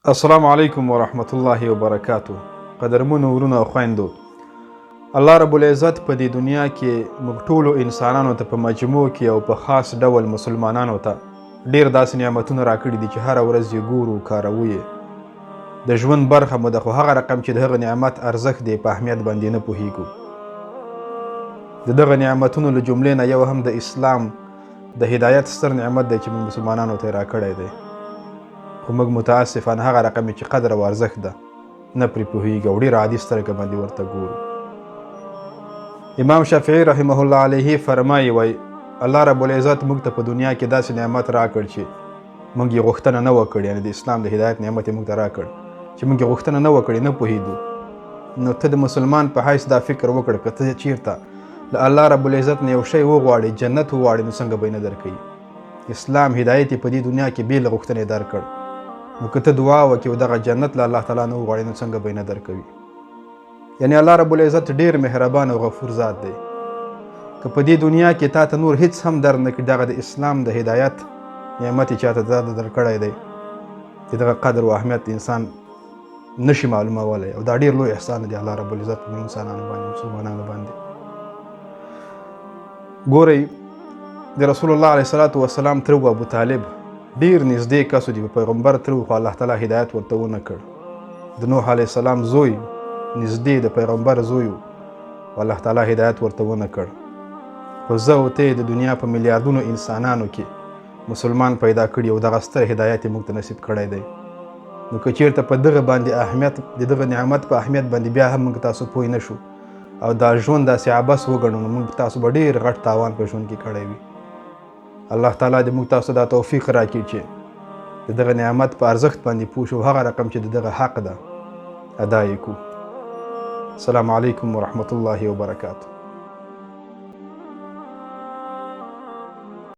السلام علیکم ورحمت الله وبرکاتو. قدرمنو ورونو او خویندو، الله رب العزت په دې دنیا کې موږ ټولو انسانانو ته په مجموع کې او په خاص ډول مسلمانانو ته ډیر داسې نعمتونه راکړي دي چې هره ورځ یې ګورو کاروو یې. د ژوند برخه مو ده، خو هغه رقم چې د هغه نعمت ارزښت دی په اهمیت باندې نه پوهیږو. د دغه نعمتونو له جملې نه یو هم د اسلام د هدایت ستر نعمت دی چې موږ مسلمانانو ته یې راکړی دی، خو موږ متاسفانه هغه رقم چې قدر او ارزښت ده نه پرې پوهیږو او ډېر عادي سترګه باندې ورته ګورو. امام شافعي رحمه الله علیه فرمایي، وایي الله رب العزت موږ ته په دنیا کې داسې نعمت راکړ چې موږ یې غوښتنه نه وکړ، یعنې د اسلام د هدایت نعمت یې موږ ته راکړ چې موږ یې غوښتنه نه وکړې، نه پوهېدو. نو ته د مسلمان په حیث دا فکر وکړه که ته چیرته له الله رب العزت نه یو شی وغواړې، جنت وغواړې، نو څنګه به یې نه درکوي. اسلام هدایت یې په دې دنیا کې بې له غوښتنې درکړ، نو که ته دعا وکړې او دغه جنت له الله تعالی نه وغواړې، نو څنګه به یې نه درکوي. یعنې الله رب العزت ډېر مهربان او غفور ذات دی. که په دې دنیا کې تا ته نور هیڅ هم در نه کړي، دغه د اسلام د هدایت نعمت یې چاته دا درکړی دی چې دغه قدر او اهمیت انسان نشي معلومولی، او دا ډېر لوی احسان دی الله رب العزت په انسانانو باندې، مسلمانانو باندې. ګورئ، د رسول الله علیه الصلاة والسلام تره ابو طالب ډېر نږدې کس و، د پیغمبر تره و، خو الله تعالی هدایت ورته ونه کړ. د نوح علیه السلام زوی، نږدې د پیغمبر زوی و، الله تعالی هدایت ورته ونه کړ. خو زه او ته د دنیا په میلیاردونو انسانانو کې مسلمان پیدا کړي او دغه ستر هدایت یې موږ ته نصیب کړی دی. نو که چېرته په دغه باندې اهمیت، د دغه نعمت په اهمیت باندې بیا هم موږ تاسو پوه نه شو او دا ژوند داسې عبث وګڼو، نو موږ تاسو به ډېر غټ تاوان په ژوند کې کړی وي. الله تعالی دې موږ تاسو دا توفیق راکړي چې د دغه نعمت په ارزښت باندې پوه شو، هغه رقم چې د دغه حق ده ادا یې کړو. السلام علیکم ورحمت الله وبرکاتو.